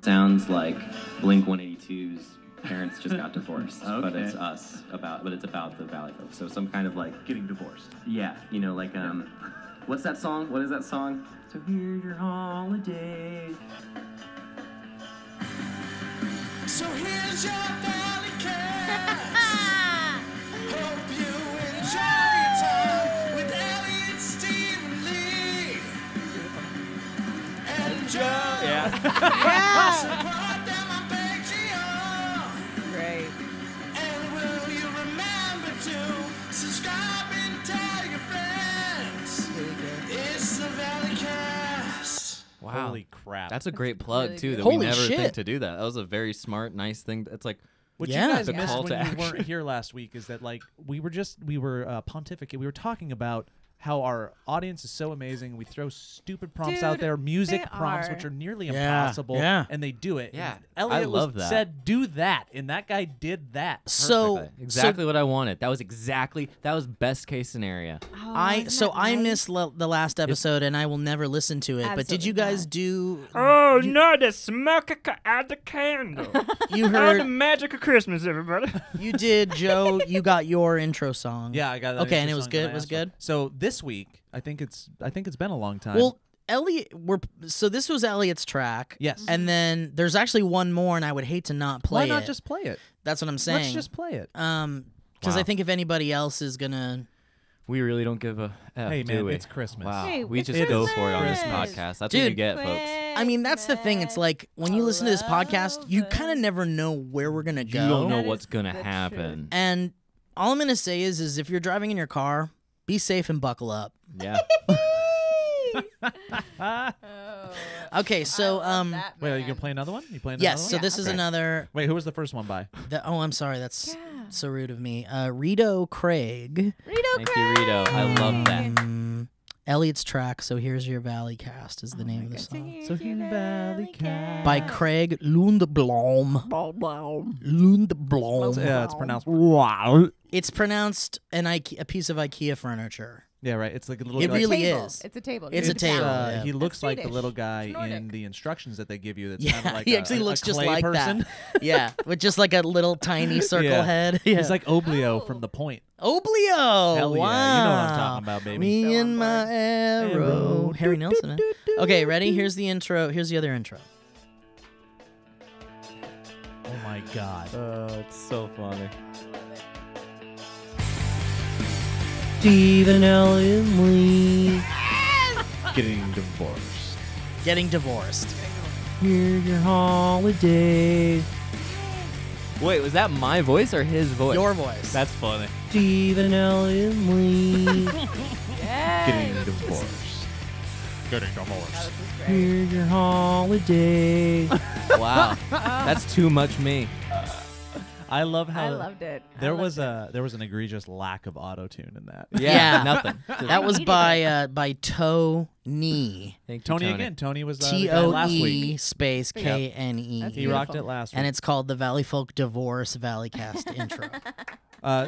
sounds like Blink-182's parents just got divorced, Okay. but it's about the Valleyfolk. So some kind of like Getting divorced. yeah, you know, like what's that song? What is that song? So here's your holiday. So here's your Valleycast. Hope you enjoy your time with Elliot, Steve, and Lee. And Joe. Support them on Patreon. Great. And will you remember to subscribe and tell your friends? It's the Valleycast. Wow. Holy crap. That's a great plug, really too, good. that Holy we never shit. think to do that. That was a very smart, nice thing. It's like, What Yeah. you guys The missed call when to you action. weren't here last week is that like we were pontificating. We were talking about how our audience is so amazing. We throw stupid prompts out Dude, there, music they prompts, are. which are nearly Yeah, impossible, yeah. and they do it. Yeah, And Elliot I love that. said, "Do that," and that guy did that. So perfectly. Exactly what I wanted. That was best case scenario. Oh, I isn't that nice? missed the last episode, and I will never listen to it. But did you Absolutely guys not. do? Oh, no, the smoke at the candle. You Oh, the heard? magic of Christmas, everybody. You did, Joe. You got your intro song. Yeah, I got that. Okay, and intro it was song good? that I Was asked good? for. So this week, I think it's been a long time. Well, Elliot, so this was Elliot's track. yes. And then there's actually one more, and I would hate to not play why not it. just play it? That's what I'm saying. Let's just play it. because I Wow. think if anybody else is gonna, We really don't give a F, Hey, do man, we? it's Christmas. Wow. Hey, We it's just go Christmas. for it on this Christmas. podcast. That's Dude. what you get, folks. I mean, that's the thing. It's like when you listen to this podcast, you kind of never know where we're gonna You go. don't know That what's is going to the happen. And all I'm gonna say is if you're driving in your car, be safe and buckle up. Yeah. Oh, Okay, so Wait, are you gonna play another one? You playing? yes. Another So one? this is okay. another. Wait, who was the first one by? Oh, I'm sorry. That's Yeah. so rude of me. Rito Craig. Rito Thank you, Rito. I love that. Elliot's track. So here's your Valleycast is the name of the So song. here's your Valleycast. By Craig Lundblom. Lundblom. Yeah, it's pronounced. It's pronounced a piece of IKEA furniture. Yeah, right. It's like a little. It like, really Table. is. It's a table. It's a table, yeah. He looks like the Swedish. little guy It's Nordic. in the instructions that they give you. That's Yeah, kind of like he a, actually a looks just clay like person. that. Yeah, with just like a little tiny circle Yeah. head. Yeah. He's like Oblio Oh. from The Point. Oblio. Hell yeah, wow. you know what I'm talking about, baby. Me So and on my board. arrow. Harry Nelson. Okay, ready? Here's the intro. Here's the other intro. Oh my God. It's so funny. Stephen Elliott Lee. Getting divorced. Getting divorced. Here's your holiday. Wait, was that my voice or his voice? Your voice. That's funny. Stephen Elliott Lee. Getting divorced. Getting divorced. This is great. Here's your holiday. Wow. That's too much me. I love how I loved it. there was an egregious lack of auto tune in that. Yeah. Nothing. That was by Tony. Thank you, Tony again. Tony was the guy last T-O-E week. space Yep. K-N-E. That's He rocked it Beautiful. last week. And it's called the Valleyfolk Divorce Valleycast intro.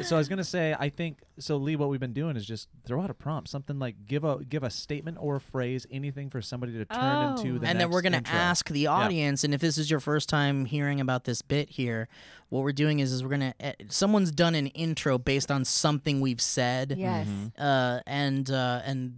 So I was gonna say, I think so. Lee, what we've been doing is just throw out a prompt, something like give a statement or a phrase, anything for somebody to turn into the And then next we're going to intro. ask the audience, and if this is your first time hearing about this bit here, what we're doing is we're going to someone's done an intro based on something we've said. Yes. And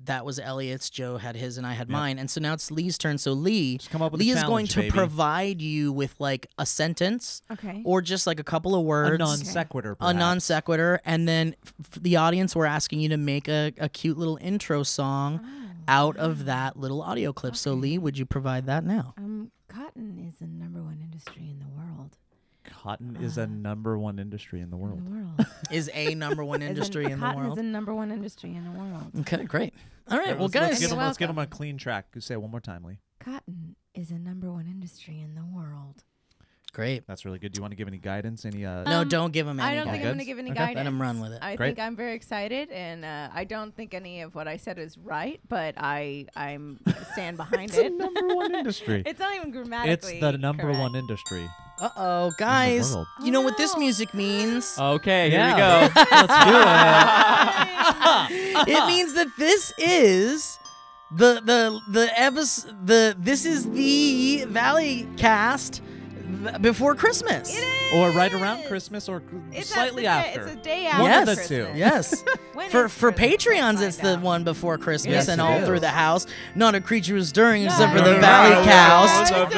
that was Elliot's. Joe had his, and I had mine. And so now it's Lee's turn. So Lee, Just come up with Lee a is going challenge, to baby. provide you with like a sentence Okay. or just like a couple of a words. non sequitur. A perhaps. non sequitur, and then the audience, we're asking you to make a cute little intro song out of that little audio clip. So, Lee, would you provide that now? Cotton is the #1 industry in the world. Cotton is a #1 industry in the world. In the world. Is a #1 industry in the Cotton world? is the #1 industry in the world. Okay, great. All right, well, Let's guys. give him, You're let's give him a welcome. clean track. Say it one more time, Lee. Cotton is the #1 industry in the world. Great. That's really good. Do you want to give any guidance? Any No, don't give him any I don't think I'm going to guidance? give any Okay. guidance. Let him run with it. I Great. think I'm very excited, and I don't think any of what I said is right, but I'm stand behind It's it. a #1 industry. It's not even It's grammatically the #1 correct. industry. Uh-oh, guys. world. You know what Oh, this no. music means? Okay, here Yeah. we go. Let's do it. It means that this is This is the Valleycast before Christmas. It is. Or right around Christmas, or It's slightly after. after. It's a day One after of the two. Christmas. Yes. When For is for Christmas? Patreons, Let's it's find the out. one before Christmas Yes, and it all is. through the house. Not a creature was stirring except for No. the Valleycast.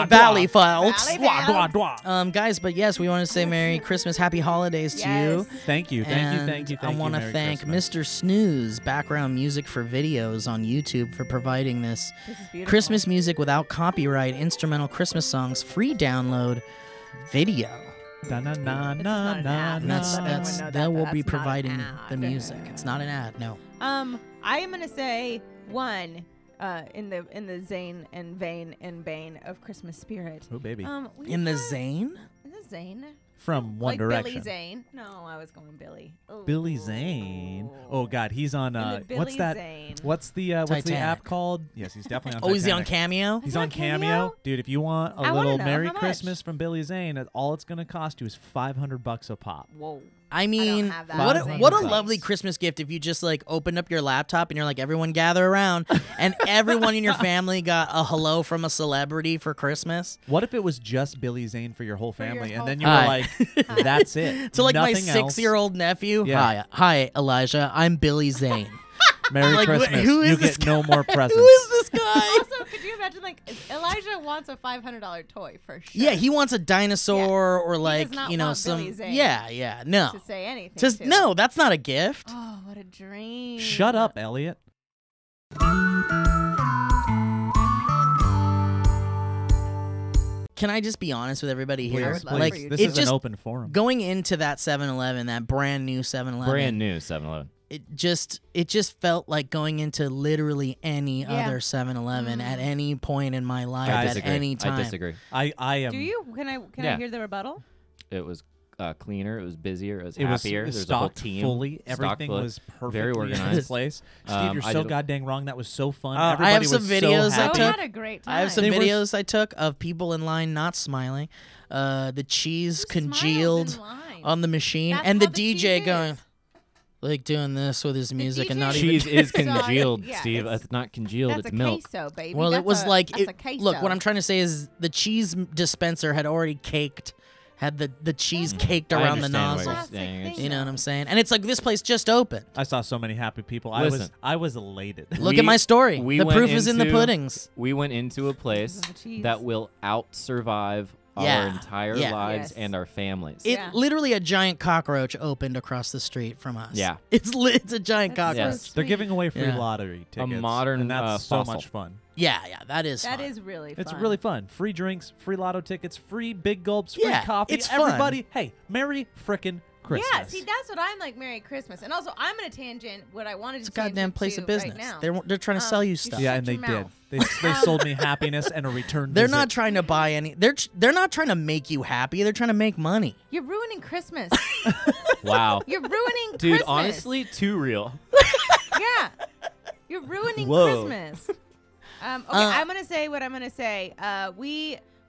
Valleycast. Valleyfolks. Guys, but yes, we want to say Merry Christmas, Happy Holidays to you. Thank you. And I want to thank Mr. Snooze, background music for videos on YouTube, for providing this This is beautiful. Christmas music without copyright, instrumental Christmas songs, free download video. And they will be providing the music. It's not an ad, no. I am gonna say one. In the Zane and vein and bane of Christmas spirit. Oh, baby. In the Zane? In the Zane. From One like Direction. Billy Zane. No, I was going Billy. Ooh. Billy Zane. Oh God, he's on. In the What's Billy that? Zane. What's the app Titanic. called? Yes, he's definitely on. Oh, is he on Titanic. Cameo? He's Is he on on Cameo, Cameo? dude. If you want a I wanna little know, Merry how much? Christmas from Billy Zane, all it's gonna cost you is $500 a pop. Whoa. I mean, have that what a, same what a price. lovely Christmas gift if you just like opened up your laptop and you're like, everyone gather around, and everyone in your family got a hello from a celebrity for Christmas. What if it was just Billy Zane for your whole For your family, whole and then you were family. like, "That's it." So like my Nothing else. 6-year-old nephew. Yeah. Hi, Elijah. I'm Billy Zane. Merry Like, Christmas. who is you this get no more presents. Who is this guy? Also, could you imagine, like, Elijah wants a $500 toy for sure. Yeah, he wants a dinosaur or like does not you know want some. Billy Zane Yeah, no. to say anything. Just to. no. That's not a gift. Oh, what a dream. Shut up, Elliot. Can I just be honest with everybody I here? would love Like for you This to. it is just an open forum. going into that 7-Eleven, that brand new 7-Eleven. Brand new 7-Eleven. It just felt like going into literally any Yeah. other 7-Eleven Mm. at any point in my life I at disagree. any time. I disagree. I am. Do you? Can I Yeah. hear the rebuttal? It was cleaner. It was busier. It was It was happier. There's a whole stocked team. fully. Stocked Everything fully. was perfectly Very in organized. its place. Steve, you're I so did- goddamn wrong. That was so fun. I have Everybody some was videos so I happy. took. had a great time. I have some They were- videos I took of people in line not smiling, the cheese Who congealed smiles in line? on the machine, That's and the how the cheese DJ is. going like doing this with his music and DJ not Cheese even. is Sorry. congealed, Yeah, Steve. it's- It's not congealed. That's It's a milk. queso, baby. Well, it That's was a, like that's it, a queso. look. What I'm trying to say is the cheese dispenser had already caked, had the cheese caked I around the understand what nozzle. you're saying. It's- You know what I'm saying? And it's like this place just opened. I saw so many happy people. Listen. I was elated. Look at my story. we The went proof is in the into- puddings. We went into a place the cheese. that will out-survive our Yeah. entire Yeah. lives Yes. and our families. It Yeah. literally a giant cockroach opened across the street from us. Yeah. it's a giant That's cockroach. Yes. They're giving away free Yeah. lottery tickets. modern, and that's so fossil. much fun. Yeah, that is. That fun. is really fun. It's really fun. Free drinks, free lotto tickets, free big gulps, free Yeah, coffee. it's fun. Everybody, hey, Merry frickin' Christmas. Yeah, see, that's what I'm like, Merry Christmas. And also, I'm going to tangent what I wanted It's a to tangent goddamn place to of business. Right now. They're trying to sell you stuff. Yeah, Shut and they your did. mouth. They sold me happiness and a return They're visit. not trying to buy any. They're not trying to make you happy. They're trying to make money. You're ruining Christmas. Wow. You're ruining Dude, Christmas. honestly, too real. Yeah. You're ruining Whoa. Christmas. Okay, I'm going to say what I'm going to say.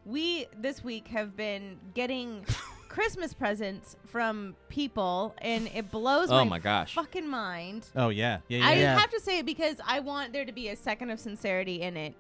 We this week have been getting Christmas presents from people, and it blows Oh my gosh. fucking mind. Oh yeah, yeah. I Yeah. have to say it because I want there to be a second of sincerity in it.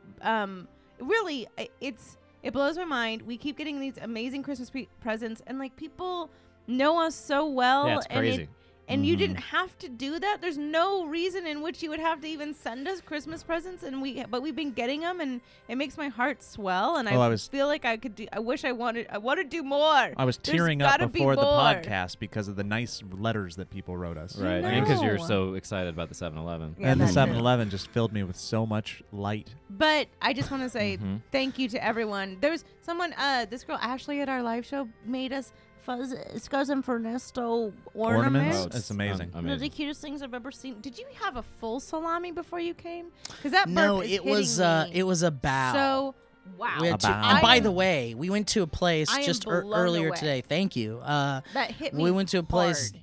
Really, it blows my mind. We keep getting these amazing Christmas presents, and like people know us so well, Yeah, it's crazy. and you didn't have to do that. There's no reason in which you would have to even send us Christmas presents, but we've been getting them, and it makes my heart swell. And I feel like I could do. I wish I want to do more. I was There's tearing up gotta be before the more. podcast because of the nice letters that people wrote us. Right. And because you're know. so excited about the 7-Eleven. Yeah, And the that too. 7-Eleven just filled me with so much light. But I just want to say Mhm. thank you to everyone. There's someone, this girl Ashley at our live show made us Scuzz and Fernesto ornaments. Oh, It's amazing. They're the Amazing. cutest things I've ever seen. Did you have a full salami before you came? Because that No, burp is it was hitting me it was a bow. So wow, We had to- A bow. and by I the am- way, we went to a place I am just blown earlier away. today. Thank you. that hit me. We went to a place hard.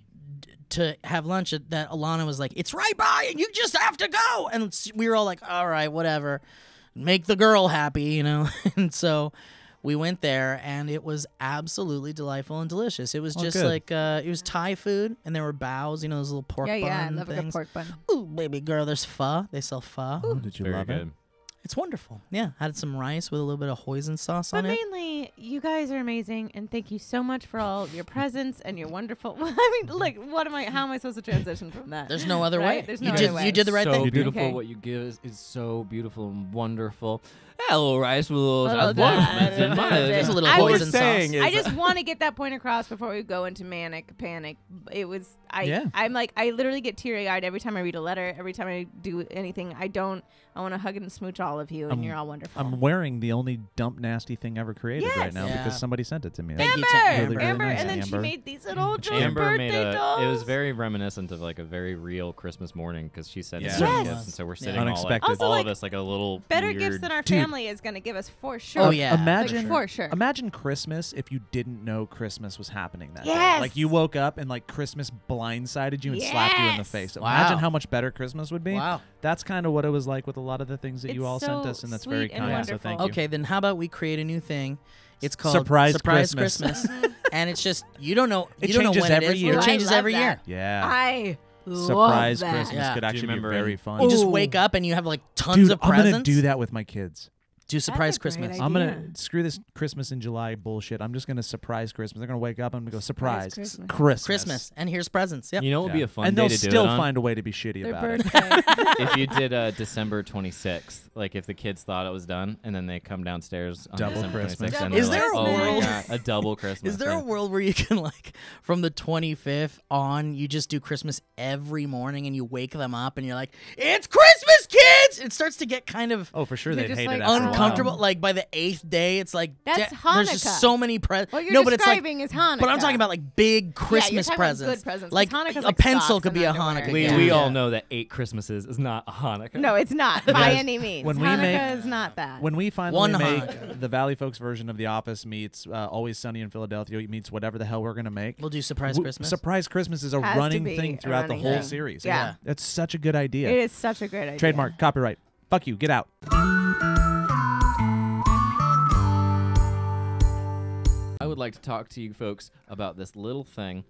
to have lunch that Alana was like, "It's right by, and you just have to go." And we were all like, "All right, whatever, make the girl happy," you know. And so we went there, and it was absolutely delightful and delicious. It was just good. like it was Thai food, and there were baos, those little pork bun I love a good things. pork bun. Ooh, baby girl, there's pho. They sell pho. Oh, did you Very love it? good. It's wonderful. Yeah, had some rice with a little bit of hoisin sauce But on it. mainly, you guys are amazing, and thank you so much for all your presents and your wonderful. I mean, like, how am I supposed to transition from that? There's no other Right? way. There's you no did other way. you did the right So thing. beautiful. Okay. What you give is so beautiful and wonderful. A little rice with a little There's a little I was hoisin saying sauce. is- I just want to get that point across before we go into manic panic. It was Yeah. I'm like I literally get teary eyed every time I read a letter, every time I do anything. I want to hug and smooch all of you, and you're all wonderful. I'm wearing the only dump nasty thing ever created right now Yeah. because somebody sent it to me. Thank you to Amber, Amber. Really Amber, nice, and then she Amber. made these little just Amber birthday made dolls. it was very reminiscent of like a very real Christmas morning because she sent Yeah. us Yes. gifts, and so we're sitting Unexpected. all Also, all like, of us like a little better weird gifts than our Dude. family is going to give us for sure. Oh, yeah. Imagine Like, for sure. Imagine Christmas if you didn't know Christmas was happening that day. Yes. Like you woke up and like Christmas blindsided you and slapped you in the Yes. face. Wow. Imagine how much better Christmas would be. Wow. That's kind of what it was like with a lot of the things that you It's all sent so us, and that's sweet very and kind. So wonderful. thank you. Okay, then how about we create a new thing? It's called Surprise Christmas. Christmas. And it's just you don't know It you don't know changes when every it is. year. It Ooh, I changes love every year. that. Yeah. I love Surprise that. Christmas Yeah. could Do you actually be remember very in- fun. You just Ooh. wake up and you have like tons Dude, of I'm presents. gonna do that with my kids. Do surprise That's a great Christmas. idea. I'm gonna Yeah. screw this Christmas in July bullshit. I'm just gonna surprise Christmas. They're gonna wake up. I'm gonna go surprise Christmas. Christmas. And here's presents. Yep. You know what would be a fun and day they'll to do still it on? find a way to be shitty Their about it. birthday. If you did December 26th, like if the kids thought it was done, and then they come downstairs on Double December Christmas. 26th, and Is they're there like, a oh my world- God, a double Christmas? Is there a thing. world where you can like from the 25th on you just do Christmas every morning and you wake them up and you're like, "It's Christmas, kids!" It starts to get kind of Oh, for sure They're they'd just hate like, it after a while. uncomfortable. Like by the 8th day, it's like That's there's Hanukkah. just so many presents. What you're No, but it's like describing is Hanukkah. But I'm talking about like big Christmas talking about presents. good presents, 'cause Like Hanukkah's a like pencil socks could be a and underwear. Hanukkah. We, gift. we Yeah. all know that 8 Christmases is not a Hanukkah. No, it's not by Guys, any means. when we Hanukkah make- is not that. When we finally One make Hanukkah. the Valleyfolk's version of The Office meets Always Sunny in Philadelphia meets whatever the hell we're gonna make. We'll do surprise W- Christmas. Surprise Christmas is a Has to running be thing a throughout the running whole thing. series. Yeah. That's such a good idea. It is such a great idea. Trademark, copyright. Fuck you, get out. I would like to talk to you folks about this little thing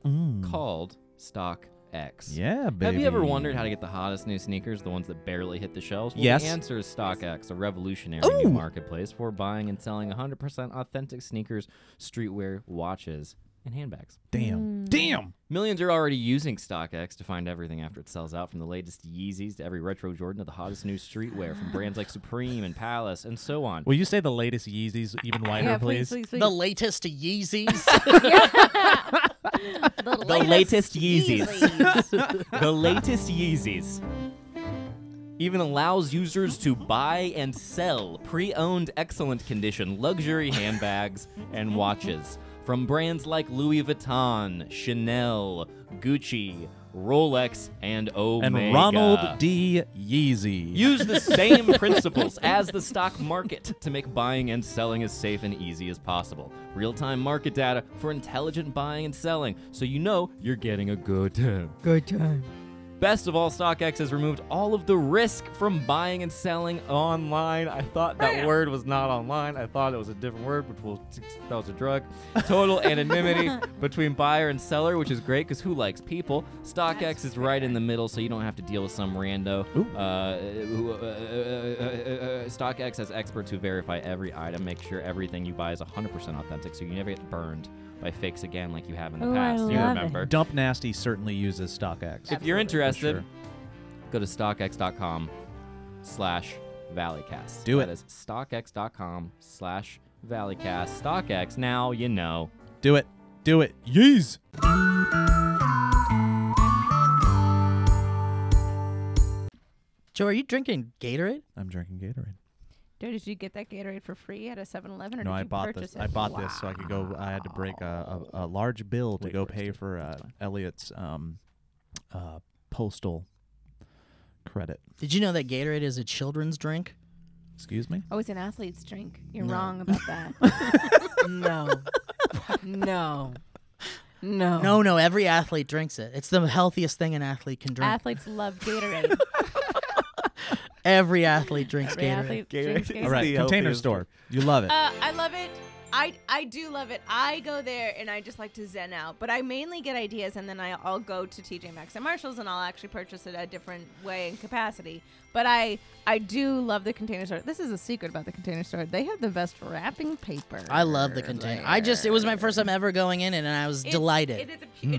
called Stock X. Yeah, baby. Have you ever wondered how to get the hottest new sneakers, the ones that barely hit the shelves? Well, Yes. The answer is StockX, a revolutionary new marketplace for buying and selling 100% authentic sneakers, streetwear, watches, and handbags. Damn. Damn. Millions are already using StockX to find everything after it sells out, from the latest Yeezys to every retro Jordan to the hottest new streetwear from brands like Supreme and Palace and so on. Will you say the latest Yeezys even wider, Yeah, please? please. The latest Yeezys. The latest Yeezys. The latest Yeezys even allows users to buy and sell pre-owned, excellent condition luxury handbags and watches from brands like Louis Vuitton, Chanel, Gucci, Rolex, and Omega. And Ronald D. Yeezy. Use the same principles as the stock market to make buying and selling as safe and easy as possible. Real-time market data for intelligent buying and selling, so you know you're getting a good time. Good time. Best of all, StockX has removed all of the risk from buying and selling online. I thought that word was not online. I thought it was a different word, that was a drug. Total anonymity between buyer and seller, which is great because who likes people? StockX is right in the middle, so you don't have to deal with some rando. StockX has experts who verify every item, make sure everything you buy is 100% authentic, so you never get burned by fakes again like you have in the Oh, I past. You love it. remember. Dump Nasty certainly uses StockX. If you're interested, sure. go to StockX.com/Valleycast. Do it. That is StockX.com/Valleycast. StockX, now you know. Do it. Do it. Yeez. Joe, are you drinking Gatorade? I'm drinking Gatorade. Dude, did you get that Gatorade for free at a 7-Eleven, or No, did I you bought purchase this. it? I bought this so I could go. I had to break a large bill to Wait go for it, pay Steve. for Elliot's postal credit. Did you know that Gatorade is a children's drink? Excuse me? Oh, it's an athlete's drink. You're No. wrong about that. No. No. No, every athlete drinks it. It's the healthiest thing an athlete can drink. Athletes love Gatorade. Every athlete drinks Every Gatorade. athlete drinks Gatorade. Gatorade. All right, the Container healthiest Store. You love it. I love it. I do love it. I go there and I just like to zen out. But I mainly get ideas and then I'll go to TJ Maxx and Marshalls and I'll actually purchase it a different way and capacity. But I do love the Container Store. This is a secret about the Container Store. They have the best wrapping paper. I love the Container. It was my first time ever going in and I was delighted. It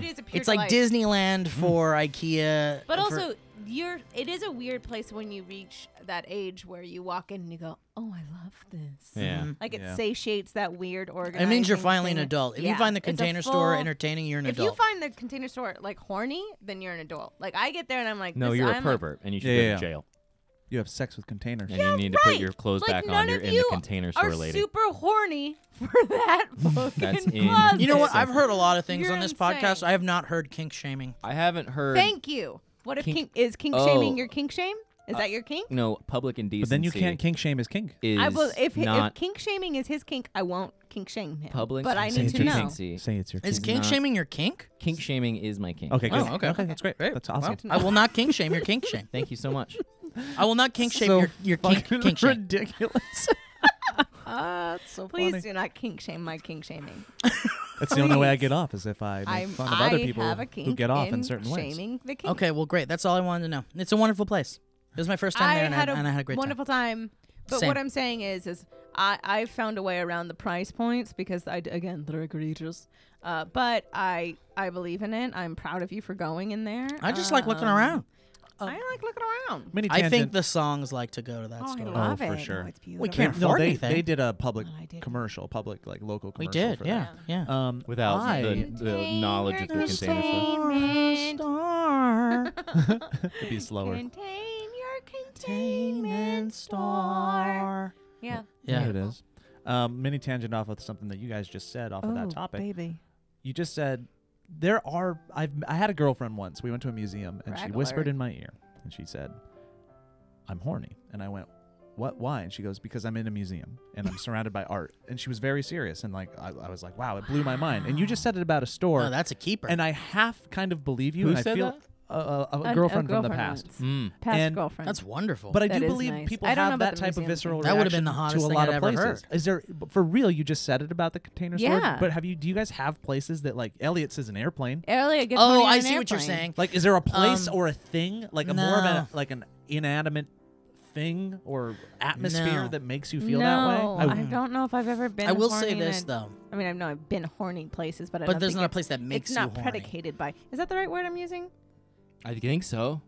is a pure It's like delight. Disneyland for IKEA. But also, it is a weird place when you reach that age where you walk in and you go, oh, I love this. Yeah. Like it Yeah. satiates that weird organizing. It means you're finally an thing. adult. If Yeah, you find the it's a Container Store full- entertaining, you're an If adult. you find the Container Store like horny, then you're an adult. Like I get there and I'm like, No, this, you're a I'm like, pervert, and you should Yeah, go yeah. to jail. You have sex with containers. And you need to put your clothes back on. You're in the Container Store, are lady. super horny for that fucking That's in- closet. You know what? I've heard a lot of things You're on this insane. podcast. I have not heard kink shaming. I haven't heard. Thank you. What if Kink- is kink Oh. shaming your kink shame? Is that your kink? No, public indecency. But then you can't kink shame his kink. Is I will. If not kink shaming is his kink, I won't kink shame him. public. But I Say need it's to your know. kink. indecency. Say it's your Is kink. kink not- shaming your kink? Kink shaming is my kink. Okay, good. Oh, okay. That's great. Great. That's awesome. Well, I will not kink shame your kink shame. Thank you so much. I will not kink shame So your kink fucking shame. ridiculous. That's so Please funny. do not kink shame my kink shaming. That's the only way I get off is if I make fun of other people have a kink who get off in in certain ways. shaming the kink. Okay, well, great. That's all I wanted to know. It's a wonderful place. It was my first time there, and I had a great wonderful time. But Same. what I'm saying is I found a way around the price points because again they're egregious. But I believe in it. I'm proud of you for going in there. time. I just like looking around. I like looking around. Mini I think tangent. the songs like to go to that Oh, I store. love for it. sure. Oh, it's beautiful. We can't No, afford they anything. did a public I did. commercial, public like local We commercial. did, for yeah, that. yeah. Without I- the knowledge of the Container Store. It'd be slower. Contain your containment store. Yeah. Yeah, Yeah. it is. Mini tangent off of something that you guys just said off of that topic. Baby. You just said I had a girlfriend once. We went to a museum and she Brag whispered alert. in my ear and she said, "I'm horny." And I went, "What? Why?" And she goes, "Because I'm in a museum and I'm surrounded by art." And she was very serious and like I was like, "Wow, it blew my mind." And you just said it about a store, Oh, that's a keeper. and I half kind of believe you. Who and said I feel that? a girlfriend from the past. once. Past And girlfriend. That's wonderful. But I That do is believe nice. people I don't know have about that the type of museum visceral thing. That would have been reaction the hottest to a thing lot I'd of ever places. heard. Is there for real? You just said it about the Container Store, Yeah. but do you guys have places that like Elliot says an airplane? Elliot gets Oh, horny on I an see what you're airplane. saying. Like, is there a place Um, or a thing like a more of no. a like an inanimate thing or atmosphere No. that makes you feel that way? No, I don't know if I've ever been. I will horny say in this a- though. I mean, I know I've been horny places, but I But don't there's think not a it's- place that makes it's not you horny. predicated by. Is that the right word I'm using? I think so.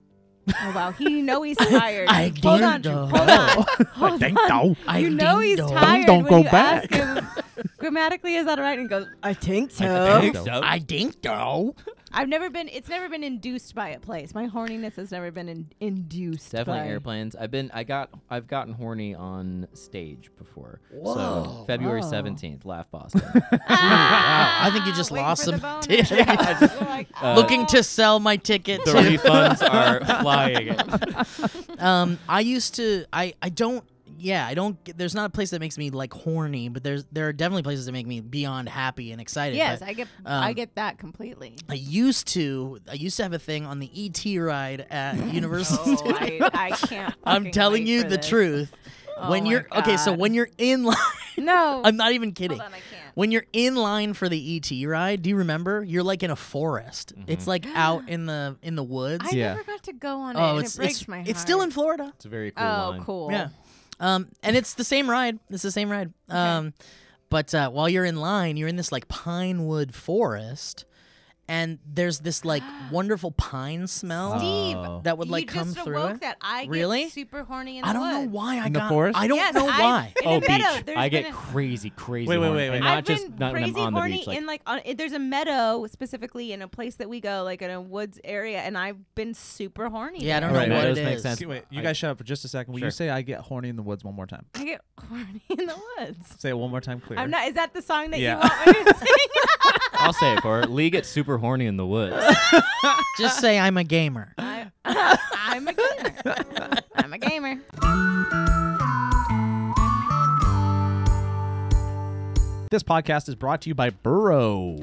Oh wow, you know he's tired. I Hold on, think so. hold on, hold think on. so. I You know think he's so. tired Don't when go you back. ask him. Grammatically, is that right? And he goes, I think so. I think so. I think so. I've never been. It's never been induced by a place. My horniness has never been induced. Definitely by airplanes. I've gotten horny on stage before. Whoa. So February Whoa. 17th, Laugh Boston. I think you just waiting lost for the some bonus. tickets. You're like, Looking to sell my ticket. The to- refunds are flying. I used to. I don't. Yeah, I don't. There's not a place that makes me like horny, but there are definitely places that make me beyond happy and excited. Yes, but, I get that completely. I used to have a thing on the ET ride at Universal. Oh, Studios. I can't. I'm fucking telling wait you for the this. truth. Oh When my you're okay, so God. when you're in line, No. I'm not even kidding. Hold on, I can't. When you're in line for the ET ride, do you remember? You're like in a forest. It's like out in the woods. I Yeah. never got to go on oh, it. it's and it breaks my heart. it's still in Florida. It's a very cool Oh, line. cool. Yeah. And it's the same ride. It's the same ride. But while you're in line, you're in this like pine wood forest, and there's this like wonderful pine smell Steve, that would like you come just through awoke it. that I Really? get super horny in the I don't know woods. why I In the got. forest? I don't Yes, know why. In Oh, a meadow. beach. There's I been get a- crazy Wait, horny. wait. And I've not just been not when I'm crazy on the horny beach. Like, in like there's a meadow specifically in a place that we go like in a woods area, and I've been super horny. Yeah, I don't there. know Right, what that it does make is. sense. Wait, you I- guys shut up for just a second. Will Sure. you say I get horny in the woods one more time? I get horny in the woods. Say it one more time clear. I'm not. Is that the song that Yeah. you want me to sing? I'll say it for her. Lee gets super horny in the woods. Just say I'm a gamer. I'm a gamer. I'm a gamer. This podcast is brought to you by Burrow.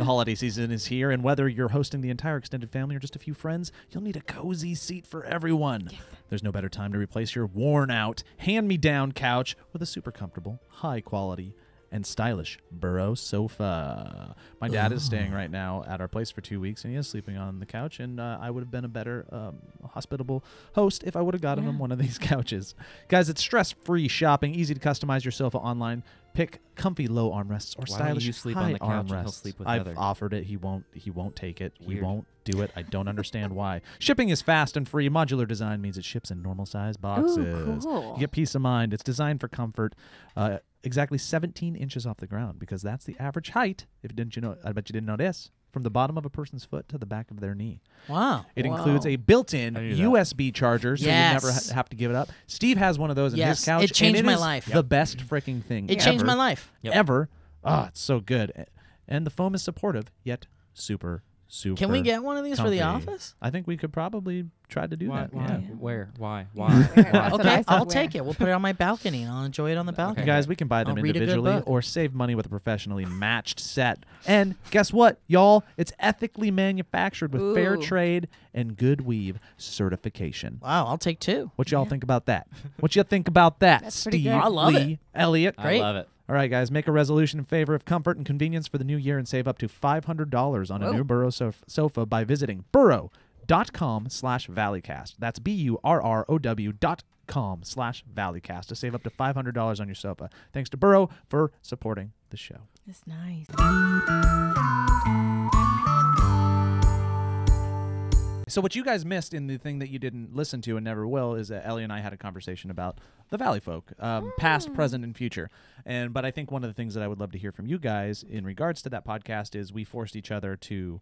The holiday season is here, and whether you're hosting the entire extended family or just a few friends, you'll need a cozy seat for everyone. Yes. There's no better time to replace your worn-out, hand-me-down couch with a super comfortable, high-quality, and stylish Burrow sofa. My dad is staying right now at our place for 2 weeks, and he is sleeping on the couch, and I would have been a better hospitable host if I would have gotten him one of these couches. Guys, it's stress-free shopping, easy to customize your sofa online. Pick comfy low armrests or stylish you sleep high on the couch and armrests. he'll sleep with I've Heather? offered it. He won't take it. Weird. He won't do it. I don't understand why. Shipping is fast and free. Modular design means it ships in normal size boxes. Ooh, cool. You get peace of mind. It's designed for comfort. Exactly 17 inches off the ground, because that's the average height. If didn't you know? I bet you didn't know this. From the bottom of a person's foot to the back of their knee. Wow. It includes a built-in USB charger, so you never have to give it up. Steve has one of those in his couch. It changed and my is life. The best freaking thing It changed my life. ever. Oh, it's so good. And the foam is supportive, yet super Can we get one of these for the comfy. office? I think we could probably try to do that. Why? Yeah. Where? Why? Okay, I'll take it. We'll put it on my balcony, and I'll enjoy it on the balcony. Guys, we can buy them I'll read a good individually book. or save money with a professionally matched set. And guess what, y'all? It's ethically manufactured with fair Ooh. trade and good weave certification. Wow, I'll take two. What y'all think about that? What you think about that, That's pretty Steve, good. I love Lee, Elliot? I love it. All right, guys, make a resolution in favor of comfort and convenience for the new year and save up to $500 on a new Burrow sofa by visiting burrow.com/Valleycast. That's BURROW.com/Valleycast to save up to $500 on your sofa. Thanks to Burrow for supporting the show. That's nice. So what you guys missed in the thing that you didn't listen to and never will is that Ellie and I had a conversation about the Valleyfolk, past, present, and future. But I think one of the things that I would love to hear from you guys in regards to that podcast is we forced each other to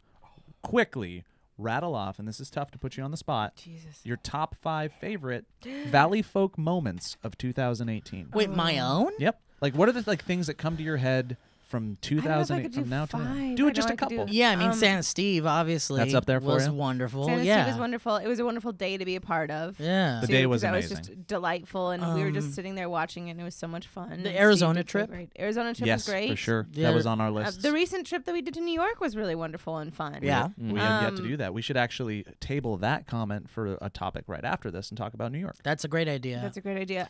quickly rattle off, and this is tough to put you on the spot, your top 5 favorite Valleyfolk moments of 2018. Wait, my own? Yep. Like, what are the things that come to your head from 2008 from now to now? Do it just a couple. Yeah, I mean, Santa Steve, obviously. That's up there for was you? wonderful. Santa yeah. Steve was wonderful. It was a wonderful day to be a part of. Yeah. The day was That amazing. was just delightful, and we were just sitting there watching it, and it was so much fun. And The Steve Arizona did so trip? great. Arizona trip Yes, was great. for sure. Yeah. That was on our list. The recent trip that we did to New York was really wonderful and fun. Yeah. We have yet to do that. We should actually table that comment for a topic right after this and talk about New York. That's a great idea. That's a great idea.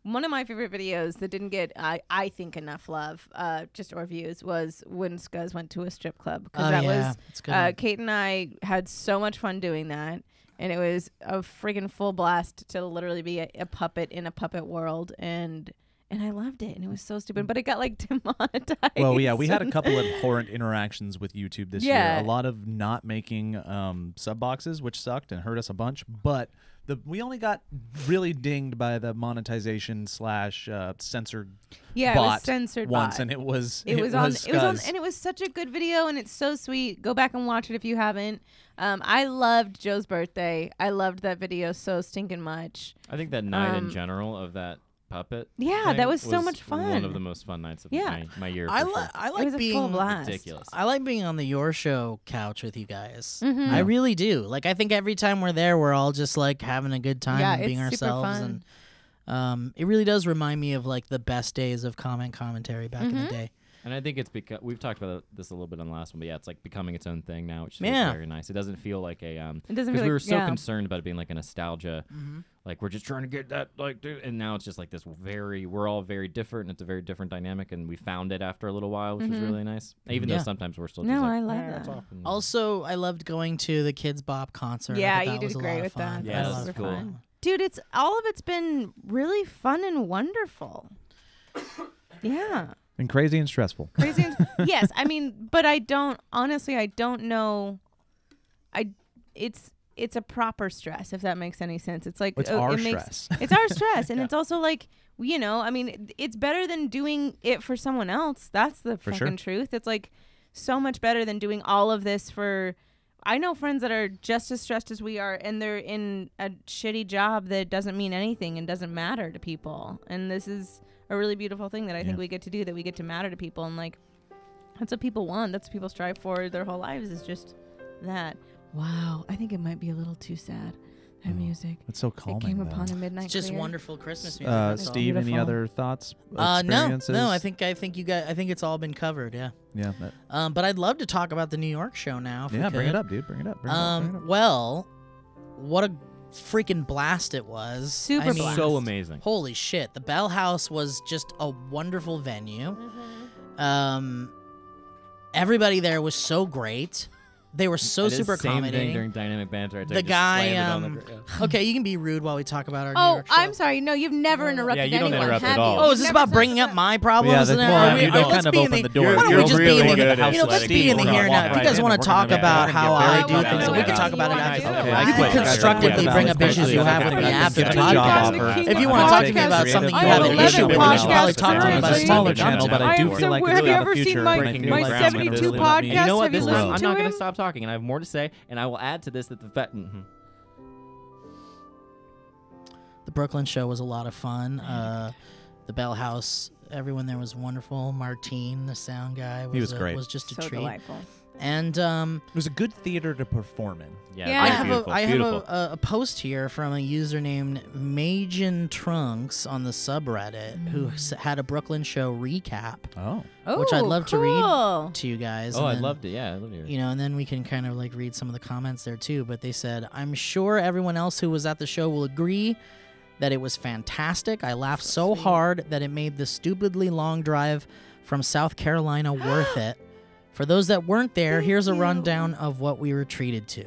One of my favorite videos that didn't get, I think, enough love, or views, was when Scuzz went to a strip club. Because It's good. Kait and I had so much fun doing that. And it was a friggin' full blast to literally be a puppet in a puppet world. And I loved it. And it was so stupid. But it got, like, demonetized. Well, yeah, we had a couple of abhorrent interactions with YouTube this year. Yeah. A lot of not making sub boxes, which sucked and hurt us a bunch. But we only got really dinged by the monetization / censored Yeah, bot it was censored once, bot. and it was on, Scuzz. and it was such a good video, and it's so sweet. Go back and watch it if you haven't. I loved Joe's birthday. I loved that video so stinking much. I think that night in general of that puppet. Yeah, thing that was so much One fun. of the most fun nights of Yeah. my year. I for sure. like It was a full being blast. Ridiculous. I like being on the Your Show couch with you guys. Mhm. I really do. Like, I think every time we're there, we're all just like having a good time Yeah, and being it's super ourselves. fun. And it really does remind me of like the best days of commentary back in the day. And I think it's because we've talked about this a little bit on the last one, but yeah, it's like becoming its own thing now, which feels Yeah. very nice. It doesn't feel like a It doesn't because feel we were like- so yeah. concerned about it being like a nostalgia, like we're just trying to get that like, dude, and now it's just like this we're all very different, and it's a very different dynamic, and we found it after a little while, which was really nice. Even though Yeah. sometimes we're still No, just like, I love it's that. off and- Also, I loved going to the Kids Bop concert. I Yeah, thought you that did was a great lot of with fun. that. I had a Yeah, lot that's of cool. fun. Dude, all of it's been really fun and wonderful. Yeah. And crazy and stressful. Crazy. Yes, I mean, but I don't know. It's a proper stress, if that makes any sense. It's like It's our stress. It's our stress, and it's also like, I mean, it's better than doing it for someone else. That's the For fucking sure. truth. It's like so much better than doing all of this for. I know friends that are just as stressed as we are, and they're in a shitty job that doesn't mean anything and doesn't matter to people. And this is a really beautiful thing that I think we get to do, that we get to matter to people. And like, that's what people want. That's what people strive for their whole lives, is just that. Wow. I think it might be a little too sad and music. It's so calming. It came though. upon a midnight. It's just clear. wonderful Christmas music. that's all. Steve, any Beautiful. other thoughts? No, Experiences? no. I think you got. I think it's all been covered. Yeah. Yeah. But I'd love to talk about the New York show now. If we Yeah, bring could. it up, dude. Bring it up. Bring it up. Well, what a freaking blast it was. Super I mean, blast. So amazing. Holy shit. The Bell House was just a wonderful venue. Everybody there was so great. They were so I did super the same thing accommodating. during Dynamic Banter. I The just guy, slammed it on the gr- yeah. Okay, you can be rude while we talk about our New Oh, York show. I'm sorry. No, you've never interrupted you don't anyone, interrupt have at all. you? Oh, is You've this never about said bringing up that. my problems? Yeah, and then- well, or you let's kind of be in opened the the- door. Why don't we You're just be really in the good at let's be explaining in the things. here now. If you guys want to talk about how I do things, and we can talk about it after. You can constructively bring up issues you have with me after the podcast. If you want to talk to me about something you have an issue with, you should probably talk to me about a smaller channel. but I do feel like have it's you got ever a seen future. my breaking my news. 72 You podcast? You know what? Have you This is, listened I'm to not going him? to stop talking, and I have more to say, and I will add to this that the fact. The Brooklyn show was a lot of fun. The Bell House, everyone there was wonderful. Martine, the sound guy, was great. Was just a So treat. delightful. And It was a good theater to perform in. Yeah. I have beautiful. a post here from a user named Majin Trunks on the subreddit who had a Brooklyn show recap Oh. Which I'd love to read. cool. to you guys. Oh, and I'd then, love to. Yeah, I'd love to hear it. You know, and then we can kind of like read some of the comments there too. But they said, I'm sure everyone else who was at the show will agree that it was fantastic. I laughed so hard that it made the stupidly long drive from South Carolina worth it. For those that weren't there, here's a rundown of what we were treated to.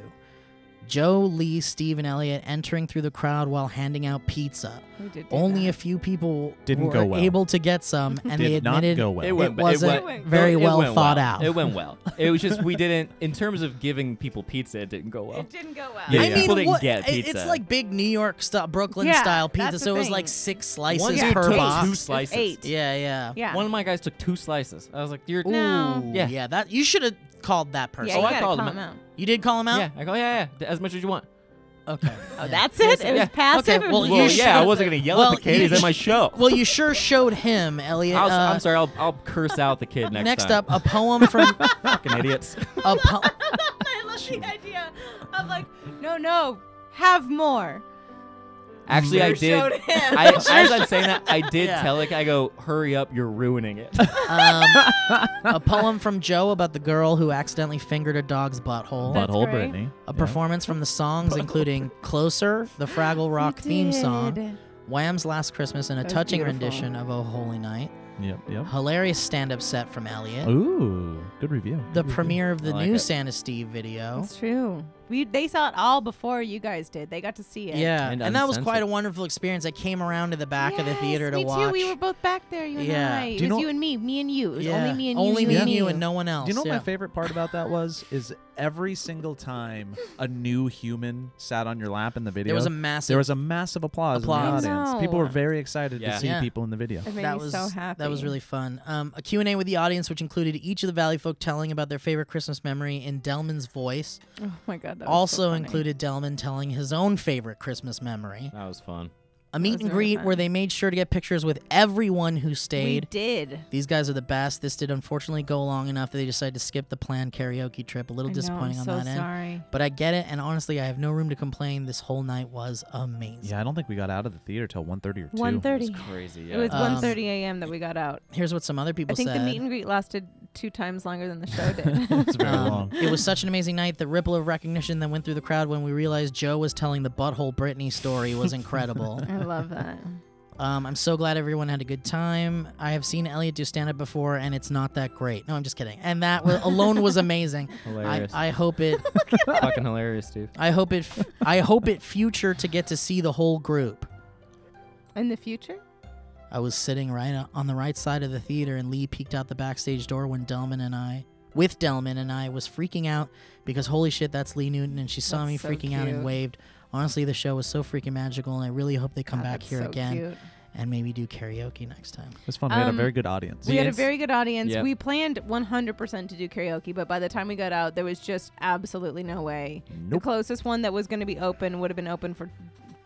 Joe, Lee, Steve, and Elliot entering through the crowd while handing out pizza. We did do Only that. a few people Didn't were go well. able to get some, and they Did not admitted go well. It it went, wasn't went- very it well went thought well. out. It went well. It was just we didn't, in terms of giving people pizza, it didn't go well. It didn't go well. Yeah, I yeah. mean, People didn't what, get it's pizza. like big New York style, Brooklyn Yeah, style pizza, that's so the it was thing. like 6 slices One Yeah, dude per took box. 2 slices. 8. Yeah. Yeah. One of my guys took 2 slices. I was like, "You're No. Ooh, Yeah. That you should have called that person. Yeah, Oh, you I gotta called call him him out. You did call him out? yeah." I go, "Yeah, as much as you want." Okay. Oh, Yeah. that's it? It was Yeah. passive? Okay, well, Well, you yeah, I should- wasn't gonna yell well, at the kid. you He's at sh- my show. Well, you sure showed him, Elliot. I'm sorry. I'll curse out the kid next time. Next up, a poem from Fucking idiots. a po- I love the idea of like, no, have more. Actually, I You did. showed him. As I'm saying that, I did Yeah. tell it. I go, "Hurry up! You're ruining it." a poem from Joe about the girl who accidentally fingered a dog's butthole. That's Butthole great. Brittany. A performance from the songs, including Closer, the Fraggle Rock theme song, Wham's Last Christmas, and a That was touching beautiful. rendition of Oh Holy Night. Yep. Hilarious stand-up set from Elliot. Ooh, good review. The Good review. premiere of the I like new it. Santa Steve video. That's true. They saw it all before you guys did. They got to see it. Yeah, And and that was quite a uncensored. wonderful experience. I came around to the back of the Yes, theater to me watch. too. We were both back there. You Yeah. and I. Do It you was know- you and me and you. It was Yeah. only me and Only you. me and and you you and no one else. Do you know what yeah. my favorite part about that was? Is every single time a new human sat on your lap in the video, There was a massive. there was a massive applause, Applause. in the audience. I People were know. very excited Yeah. to see Yeah. people in the video. It made that me was so happy. That was really fun. A Q&A with the audience, which included each of the Valleyfolk telling about their favorite Christmas memory in Delman's voice. Oh my god. That was Also so funny. included Delman telling his own favorite Christmas memory. That was fun. A meet was and very greet fun. where they made sure to get pictures with everyone who We stayed. did. These guys are the best. This did unfortunately go long enough that they decided to skip the planned karaoke trip. A little I know, disappointing I'm on so that end. sorry. But I get it, and honestly, I have no room to complain. This whole night was amazing. Yeah, I don't think we got out of the theater till 1:30 or 2. 1:30. It's crazy. Yeah. It was Um, 1:30 a.m. that we got out. Here's what some other people I think said. the meet and greet lasted 2 times longer than the show did. It's very long. It was such an amazing night. The ripple of recognition that went through the crowd when we realized Joe was telling the Butthole Brittany story was incredible. I love that. I'm so glad everyone had a good time. I have seen Elliot do stand-up before, and it's not that great. No, I'm just kidding. And that alone was amazing. Hilarious. I hope it. Fucking hilarious, Steve. I hope it future to get to see the whole group. In the future? I was sitting right on the right side of the theater, and Lee peeked out the backstage door when Delman and I was freaking out because holy shit, that's Lee Newton, and she saw That's me so freaking out and cute. waved. Honestly, the show was so freaking magical, and I really hope they come God, back that's here so again cute. and maybe do karaoke next time. It was fun. We had a very good audience. We had a very good audience. Yep. We planned 100% to do karaoke, but by the time we got out, there was just absolutely no way. The Nope. closest one that was going to be open would have been open for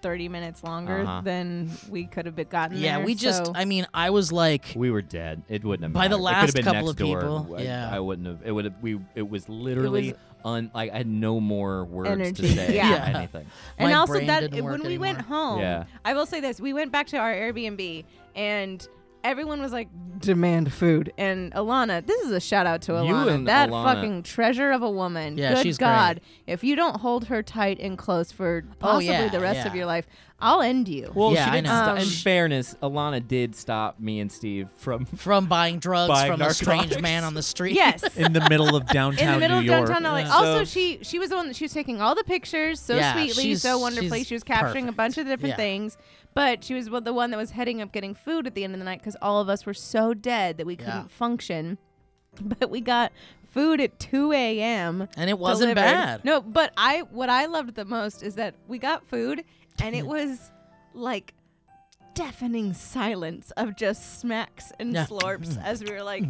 30 minutes longer than we could have gotten Yeah, there. we just. so- I mean, I was like. We were dead. It wouldn't have By the mattered. It last could have been couple next of door. people, yeah. I wouldn't have. It would have. It was literally like I had no more words Energy, to say. yeah. Or anything. And My also brain that didn't when work we went anymore. home, Yeah. I will say this: we went back to our Airbnb and everyone was like, "Demand food." And Alana, this is a shout out to You Alana, and that Alana- fucking treasure of a woman. Yeah, Good she's God, if you don't hold her tight and close for possibly yeah, the rest of yeah. your life, I'll end you. Well, Yeah, she I did know. in fairness, Alana did stop me and Steve from From buying drugs Buying from a strange narcotics. man on the street. Yes. In the middle of downtown In the middle New of York. downtown LA. Yeah. Also, So- she was the one that she was taking all the pictures so Yeah, sweetly, she's- so wonderfully. she's She was capturing perfect. a bunch of different Yeah. things, but she was the one that was heading up getting food at the end of the night because all of us were so dead that we couldn't Yeah. function. But we got food at 2 a.m. And it wasn't delivered. bad. No, but what I loved the most is that we got food and it was like deafening silence of just smacks and Yeah. slurps as we were like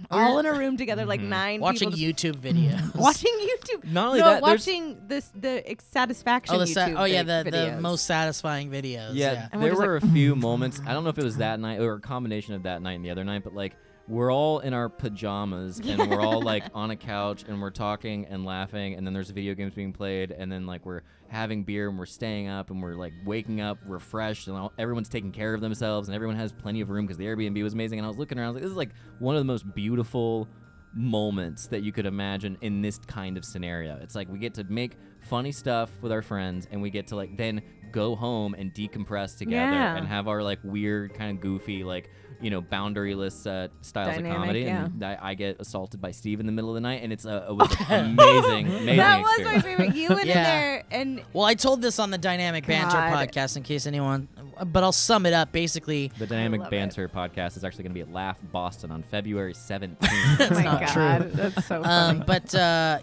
all in a room together, like 9 Watching people just YouTube videos. watching YouTube. Not only no, that, there's- watching the satisfaction. Oh, the YouTube the videos. most satisfying videos. Yeah, And we're there just were a few moments. I don't know if it was that night or a combination of that night and the other night, but like we're all in our pajamas and we're all like on a couch and we're talking and laughing, and then there's video games being played, and then like we're having beer and we're staying up and we're like waking up refreshed, and everyone's taking care of themselves and everyone has plenty of room because the Airbnb was amazing. And I was looking around, I was like, this is like one of the most beautiful moments that you could imagine in this kind of scenario. It's like we get to make funny stuff with our friends and we get to like then go home and decompress together Yeah. and have our like weird kind of goofy like boundaryless styles Dynamic, of comedy. yeah. And I get assaulted by Steve in the middle of the night, and it was an amazing That was my experience. favorite. You went in Yeah. there and Well, I told this on the Dynamic Banter God. podcast in case anyone, but I'll sum it up. Basically, The Dynamic love Banter podcast is actually going to be at Laugh Boston on February 17th. oh my not God, true. that's so funny. but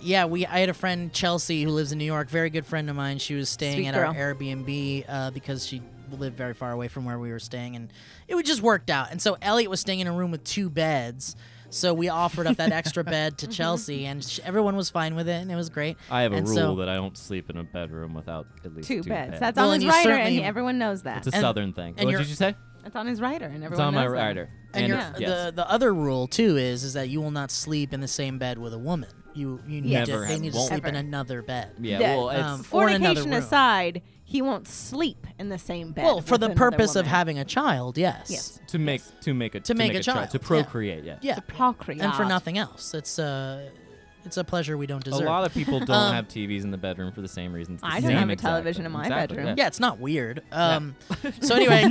yeah, I had a friend, Chelsea, who lives in New York, very good friend of mine. She was staying Sweet at girl. our Airbnb because she lived very far away from where we were staying, and it just worked out. And so Elliot was staying in a room with 2 beds, so we offered up that extra bed to Chelsea, and everyone was fine with it, and it was great. I have a And rule so- that I don't sleep in a bedroom without at least 2 2 beds. beds. That's Well, on and his you rider, certainly- and everyone knows that. It's a and- southern thing. and What you're- did you say? It's on his rider, and It's everyone on my knows that. rider. And yes. the other rule too is that you will not sleep in the same bed with a woman. You need Never they need to won't. sleep in Ever. another bed. Yeah, Yeah. well, it's Or in another Fornication room. aside, he won't sleep in the same bed. Well, for with the another purpose of woman. having a child, yes. Yes. to make a child, to procreate. Yeah. Yeah. To procreate. And for nothing else. It's a pleasure we don't deserve. A lot of people don't have TVs in the bedroom for the same reasons. I don't have a television in my bedroom. Yeah, it's not weird. So anyway,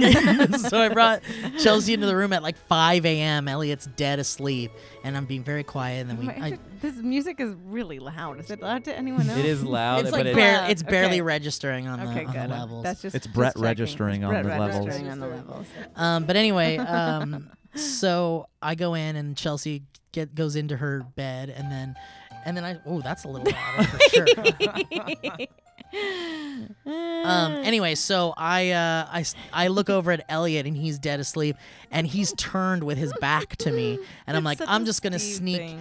so I brought Chelsea into the room at like 5 a.m. Elliot's dead asleep, and I'm being very quiet. And then This music is really loud. Is it loud to anyone else? It is loud, it's but like it's loud. it's barely Okay. registering on Okay, the good. levels. That's just It's Brett checking. registering It's on Brett the levels. registering on the levels. But anyway, so I go in and Chelsea goes into her bed, and then that's a little louder for sure. Anyway, so I look over at Elliot, and he's dead asleep, and he's turned with his back to me, and I'm like, That's such I'm a just gonna Steve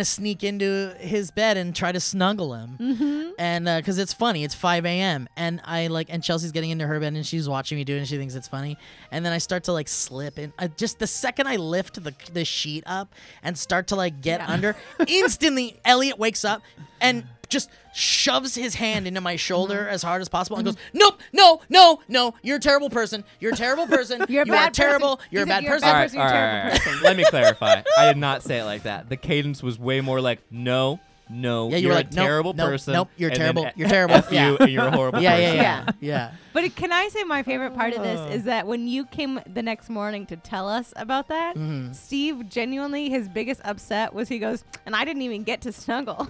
sneak into his bed and try to snuggle him, Mm-hmm. and because it's funny, it's 5 a.m. and and Chelsea's getting into her bed, and she's watching me do it, and she thinks it's funny, and then I start to like slip in. Just the second I lift the sheet up and start to like get under, instantly Elliot wakes up and just shoves his hand into my shoulder as hard as possible and goes, nope, no, you're a terrible person. You're a terrible person. You're a you bad are terrible. person. You're a He said bad you're a person. bad all right, person, you're a all terrible right. person. Let me clarify. I did not say it like that. The cadence was way more like, no, Yeah, you're were like, a terrible nope, person. Nope, you're and terrible. then You're terrible. F you, and you're a horrible Yeah. person. But can I say my favorite part of this is that when you came the next morning to tell us about that, Mm-hmm. Steve genuinely, his biggest upset was he goes, and I didn't even get to snuggle.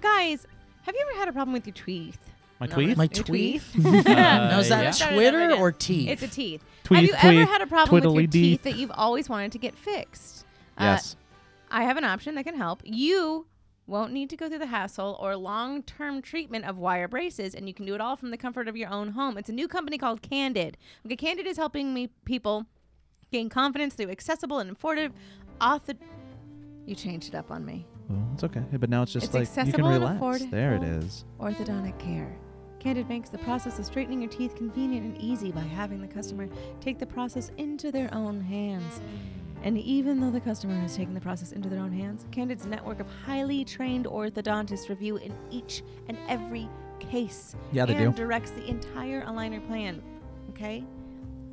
Guys, have you ever had a problem with your teeth? My No, tweeth? My your tweeth? tweeth? Now, is that yeah. Start it Twitter over again. or teeth? It's a teeth. Tweeth, have you ever tweeth, had a problem with your twiddly teeth deeth. that you've always wanted to get fixed? Yes. I have an option that can help. You won't need to go through the hassle or long-term treatment of wire braces, and you can do it all from the comfort of your own home. It's a new company called Candid. Okay, Candid is helping people gain confidence through accessible and affordable You changed it up on me. Oh, it's okay. But now it's just It's like you can accessible and relax. affordable. There it is. Orthodontic care. Candid makes the process of straightening your teeth convenient and easy by having the customer take the process into their own hands. And even though the customer is taking the process into their own hands, Candid's network of highly trained orthodontists review in each and every case. Yeah, they and do. directs the entire aligner plan. Okay?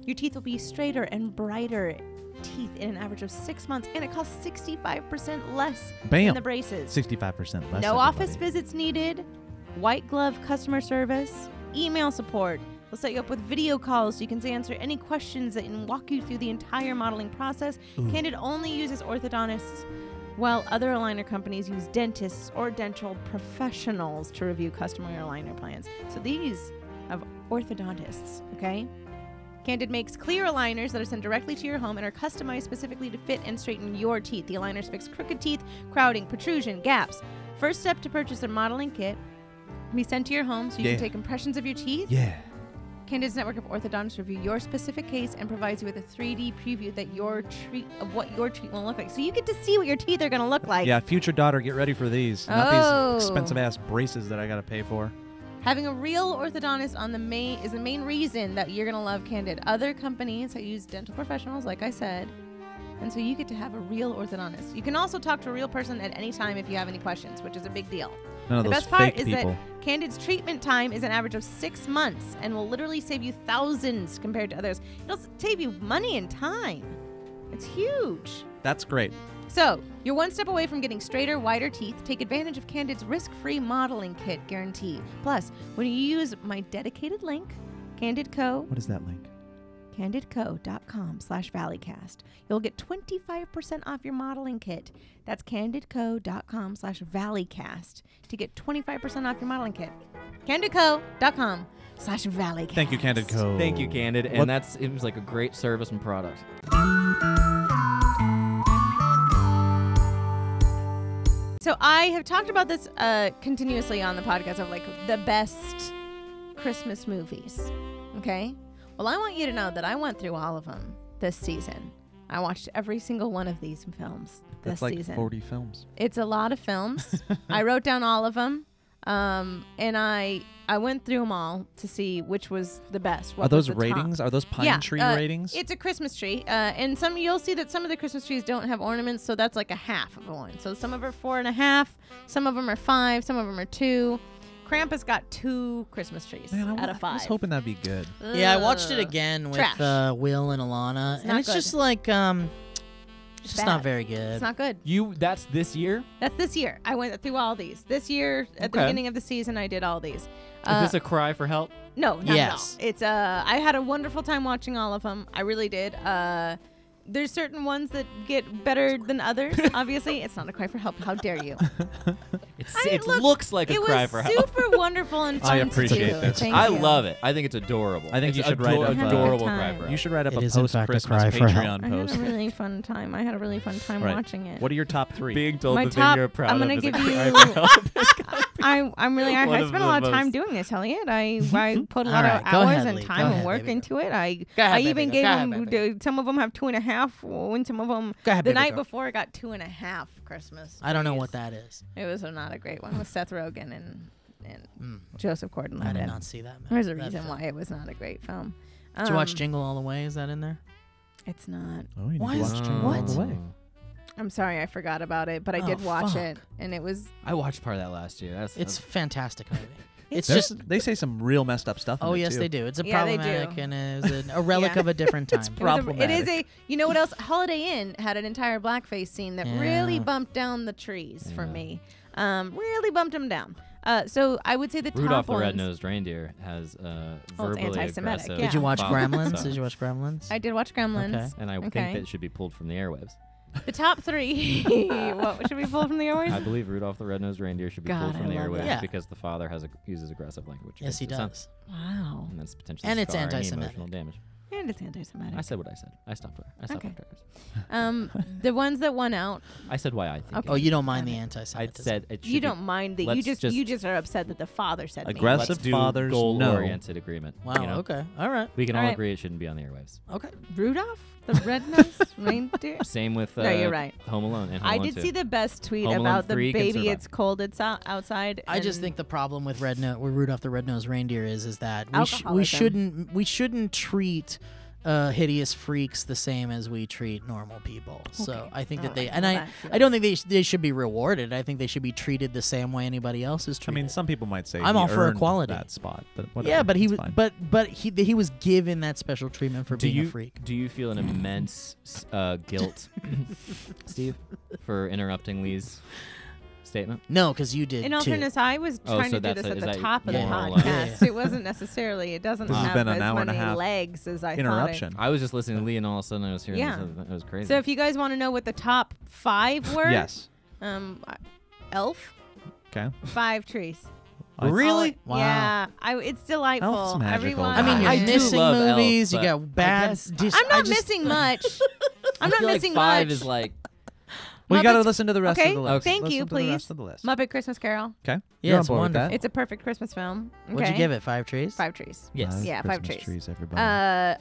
Your teeth will be straighter and brighter teeth in an average of 6 months, and it costs 65% less Bam. than the braces. 65% less. No office everybody. visits needed. White glove customer service. Email support. We'll set you up with video calls so you can answer any questions and walk you through the entire modeling process. Ooh. Candid only uses orthodontists, while other aligner companies use dentists or dental professionals to review customer aligner plans. So these have orthodontists, okay? Candid makes clear aligners that are sent directly to your home and are customized specifically to fit and straighten your teeth. The aligners fix crooked teeth, crowding, protrusion, gaps. First step to purchase a modeling kit can be sent to your home so you can take impressions of your teeth. Yeah. Candid's network of orthodontists review your specific case and provides you with a 3D preview that of what your treat will look like. So you get to see what your teeth are going to look like. Yeah, future daughter, get ready for these. Not these expensive ass braces that I gotta pay for. Having a real orthodontist is the main reason that you're going to love Candid. Other companies that use dental professionals, like I said, and so you get to have a real orthodontist. You can also talk to a real person at any time if you have any questions, which is a big deal. None of The those best part fake is people. that Candid's treatment time is an average of 6 months and will literally save you thousands compared to others. It'll save you money and time. It's huge. That's great. So, you're one step away from getting straighter, whiter teeth. Take advantage of Candid's risk-free modeling kit guarantee. Plus, when you use my dedicated link, CandidCo, What is that link? candidco.com/Valleycast, you'll get 25% off your modeling kit. That's candidco.com/Valleycast to get 25% off your modeling kit. candidco.com/Valleycast. Thank you, Candid Co. Thank you, Candid. What- And it was like a great service and product. So I have talked about this continuously on the podcast of like the best Christmas movies. Okay? Well, I want you to know that I went through all of them this season. I watched every single one of these films this That's like season. 40 films. It's a lot of films. I wrote down all of them. And I went through them all to see which was the best. Are those ratings? Are those pine tree ratings? It's a Christmas tree. And you'll see that some of the Christmas trees don't have ornaments, so that's like a half of a one. So some of them are 4.5, some of them are 5, some of them are 2. Krampus got 2 Christmas trees out of 5. I was hoping that'd be good. Yeah, I watched it again with Trash. Will and Alana, It's and not it's good. just like it's just bad. not very good. It's not good. That's this year? That's this year. I went through all these. This year, at the Okay. beginning of the season, I did all these. Is this a cry for help? No, not Yes. at all. It's I had a wonderful time watching all of them. I really did. There's certain ones that get better than others. Obviously, it's not a cry for help. How dare you? It looks like a cry for It help. was super wonderful and fun I to appreciate do. this. Thank I you. love it. I think it's adorable. I think you It's should write up, adorable I had a cry good for time. help. You should write up It a is in fact a post-Christmas cry for help. Patreon I post. had a really fun time. I had a really fun time Right. watching it. What are your top 3? Being told My the top- thing you're proud I'm gonna of is give a cry you- for help. I One of spent a the lot of time most- doing this, Elliot. I put a All lot right, of go hours ahead, and Lee. Go time and ahead, work baby. into it. I ahead, even baby. gave Go ahead, them. baby. Some of them have 2.5. When some of them Go ahead, the baby night girl. before I got 2.5 Christmas. I don't know trees. what that is. It was not a great one with Seth Rogen and Joseph I Gordon-Levitt. did not see that. There's a that reason film. why it was not a great film. Did you watch Jingle All the Way? Is that in there? It's not. Oh, you Why need to is- watch Jingle All the what? Way. I'm sorry, I forgot about it, but I Oh, did watch fuck. it, and it was. I watched part of that last year. It's fantastic movie. It's There's- just they say some real messed up stuff. oh in it yes too. they do. It's a Yeah, they problematic do. and is a relic Yeah. of a different time. It is a. You know what else? Holiday Inn had an entire blackface scene that really Yeah. bumped down the trees for Yeah. me. Really bumped them down. So I would say the Rudolph top the ones. Red-Nosed Reindeer has verbally anti-Semitic, aggressive. yeah. Did you watch father, Gremlins? so- Did you watch Gremlins? I did watch Gremlins. Okay. And I Okay. think that should be pulled from the airwaves. The top 3. What should we pull from the airways? I believe Rudolph the Red-Nosed Reindeer should be God, pulled from I the love airwaves that. Yeah. because the father uses aggressive language. Yes, he against his son. does. Wow. And that's potentially And it's scar any anti-Semitic. emotional damage. It mind it's anti-Semitic. I said what I said. I stopped there. I stopped Okay. after. The ones that won out. I said why I think. Okay. it. Oh, you don't mind the I anti-Semitism. said it should You be- don't mind that let's you just are upset that the father said Aggressive Let's do fathers, goal-oriented agreement. Wow. you know? Okay. All right. We can all Alright. agree it shouldn't be on the airwaves. Okay. Rudolph, the red-nosed reindeer. Same with No, you're right. Home Alone and Home I Alone did 2. see the best tweet Home Alone about the 3 can baby. survive. It's cold. It's outside. I just and think the problem with with Rudolph the Red-Nosed Reindeer is that we Alcoholism. shouldn't treat hideous freaks the same as we treat normal people. So Okay. I think that All they right. and Well, I that's I don't think they should be rewarded. I think they should be treated the same way anybody else is I treated. mean, some people might say I'm he all for earned equality. that spot, but whatever. yeah, but he it's was fine. but he was given that special treatment for Do being you a freak. do you feel an immense guilt, Steve, for interrupting Lee's statement? No, because you did In all too. fairness, I was Oh, trying so to do that's this a- at is the that top of the your moral? podcast. It wasn't necessarily. It doesn't This has have been an as hour and a many half legs as I thought. interruption. I was just listening to Lee, and all of a sudden I was hearing Yeah. this. It was crazy. So if you guys want to know what the top 5 were, Yes. Elf, Okay. 5 Trees. Really? Wow. Yeah, it's delightful. Elf's magical, Everyone, I mean, you're I do missing love Elf, movies. You but got bad. guess- I'm not missing much. I'm not I feel missing like 5 much. is like We got to Muppets- listen to the rest okay, of the list. thank Listen you, to the rest please. of the list. Muppet Christmas Carol. Okay. Yeah, You're on it's board with that? wonderful. It's a perfect Christmas film. Okay. What'd you give it? 5 trees? 5 trees. yes. Yeah, 5 Christmas trees. everybody.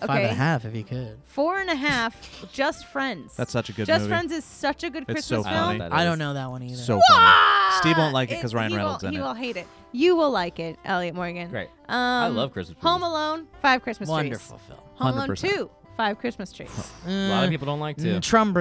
Okay. 5.5 if you could. 4.5. Just Friends. That's such a good Just movie. Friends is such a good It's Christmas so I don't know funny. what that I is. don't know that one either. So funny. Steve won't like it It- because Ryan he Reynolds will, in he it. will hate it. You will like it, Elliot Morgan. Great. I love Christmas movies. Home Alone, 5 Christmas Wonderful trees. film. Home Alone 100%. 2, 5 Christmas trees. A lot of people don't like to. Trump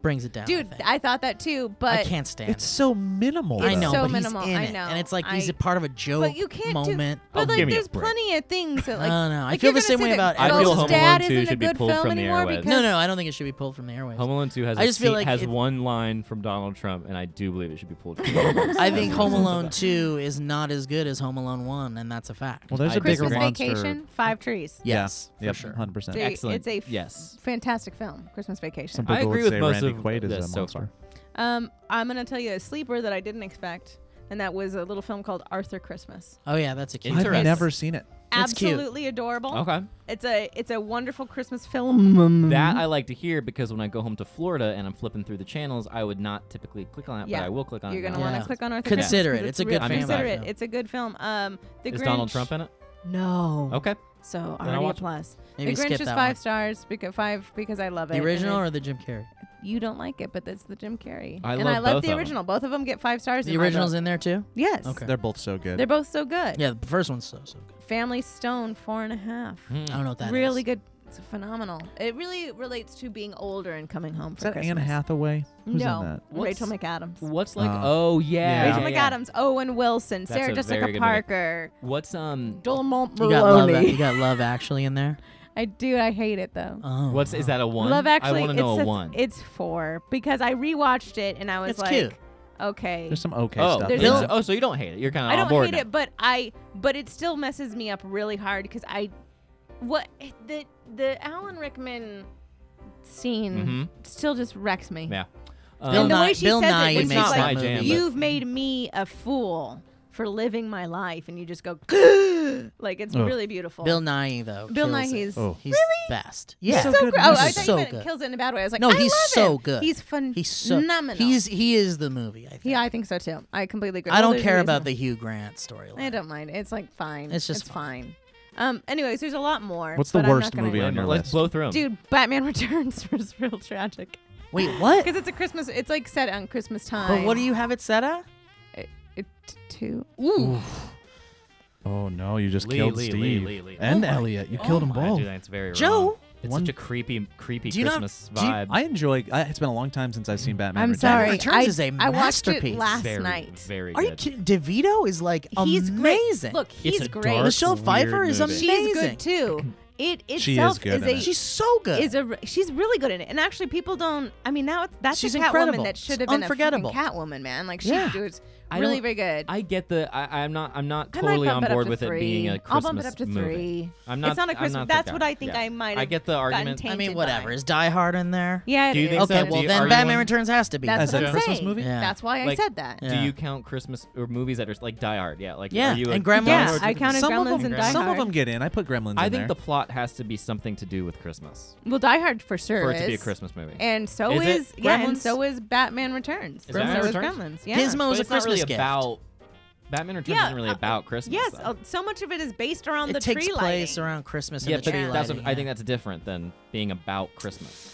brings it down. Dude, I, think. I thought that too, but I can't stand It's it. so minimal. I It's know, so but minimal. he's in I it, know. and it's like he's a part of a joke but you can't moment. do. But Oh, like, give me a there's break. plenty of things that like. I don't know. I like, feel you're the same gonna way say that about I feel Ghost Home Dad Alone 2 isn't a should be good pulled film from the anymore airwaves. because No, I don't think it should be pulled from the airwaves. Home Alone 2 has I a just feel scene- like has it- one line from Donald Trump, and I do believe it should be pulled from the airwaves. I think Home Alone 2 is not as good as Home Alone 1, and that's a fact. Well, there's I a bigger Christmas monster. Vacation, 5 trees. Yes, Yeah. for sure. 100%. It's Excellent. It's a Yes. fantastic film, Christmas Vacation. Some I people agree would with say most Randy of Quaid is this a so monster. I'm gonna tell you a sleeper that I didn't expect, and that was a little film called Arthur Christmas. Oh yeah, that's a cute. I've Interesting. never seen it. It's cute. Absolutely adorable. Okay. It's a wonderful Christmas film. That I like to hear because when I go home to Florida and I'm flipping through the channels, I would not typically click on it, Yeah. but I will click on You're it. gonna now. want Yeah. to click on Arthur Consider Christmas it. 'cause It's a good family Consider film. it. It's a good film. The Is Grinch. Donald Trump in it? No. Okay. So I'll already a watch it. plus. Maybe the skip Grinch is that 5 one. stars because I love it. The and original it- or the Jim Carrey? you don't like it, but that's the Jim Carrey. I and love I love both the of 'em. original. Both of them get 5 stars. The in my original's book. in there too. Yes. Okay. They're both so good. They're both so good. Yeah, the first one's so good. Family Stone 4.5. Hmm. I don't know what that is. Really good. It's phenomenal. It really relates to being older and coming home Is for that Christmas. Anne Hathaway? Who's no, in that? Rachel McAdams. What's like? Oh. Oh yeah. Yeah. Rachel McAdams, Owen Wilson, That's Sarah a very Jessica good movie. Parker, What's Dolmont You got Maloney. Love Actually in there. I do. I hate it though. Oh, What's is that a one? Love Actually. I want to know it's a one. It's 4 because I rewatched it and I was It's like, cute. okay. There's some okay Oh, stuff. There's in no- it. oh, so you don't hate it? You're kind of I on don't board hate now. it, but it still messes me up really hard because the Alan Rickman scene still just wrecks me. Yeah. And the way she Bill says Nye it, it's makes not that my movie. jam, but- You've made me a fool for living my life, and you just go like it's Ugh. really beautiful. Bill Nye though. Bill kills Nye, it. he's Oh. He's best. he's Yeah. so So good great. Oh, I movie. thought So you meant good. kills it in a bad way. I was like, No, I he's love so it. good. He's fun. He's so phenomenal. he is the movie. I think. Yeah, I think so too. I completely agree. I Well, don't there's care a about reason. the Hugh Grant storyline. I don't mind. It's like fine. It's just fine. Anyways, there's a lot more. What's the but I'm worst not gonna movie name on it. your Let's list? blow through them. Dude, Batman Returns was real tragic Wait, what? because it's a Christmas. It's like set on Christmas time. But what do you have it set at? It 2. Ooh. Oh no, you just Lee, killed Lee, Steve Lee, Lee. and Oh my- Elliot. You oh killed them my- both. Dude, that's very Joe? wrong. It's One- such a creepy Do you not- Christmas do you- vibe. I enjoy. It's been a long time since I've seen Batman. I'm Returns. sorry. Returns is a I watched masterpiece. it last very, night. very Are you good. kidding? DeVito is like He's amazing. great. Look, It's he's a great. dark, Michelle Pfeiffer weird is movie. amazing. She's good too. It She itself is good in a it. She's so good. she's really good in it. And actually, people don't. I mean, now that's She's a Catwoman incredible. that should It's have been unforgettable. a freaking Catwoman, man. Like she Yeah. was Really very good. I get I'm not I might totally bump on it up board to with it 3. being a I'll Christmas bump it up to movie. 3. I'm not. It's not a I'm Christmas. not the That's guy. what I think Yeah. I might have. I get the argument. tainted I mean, by. whatever. Is Die Hard in there? Yeah. Do you it think is. so? Okay, Do well you- then are you Batman one- Returns has to be. That's As what a I'm Christmas saying. movie? Yeah. That's why I Like, said that. Yeah. Do you count Christmas or movies that are like Die Hard? Yeah, like Yeah, Are you and a- Gremlins. Yeah, I counted some of Gremlins them, and Die some of Hard. them get in. I put Gremlins I in think there. the plot has to be something to do with Christmas Well, Die Hard for sure for it to be a is. Christmas movie. And so Is it? is yeah, and Gremlins? so is Batman Returns. Is And Batman so is Returns? Gremlins. Yeah. Gizmo But is a it's not really Christmas gift. about Batman Returns isn't really about Christmas. Yes, though. so much of it is based around the It takes tree place lighting. around Christmas and Yeah, the but tree that's lighting. I think that's different than being about Christmas.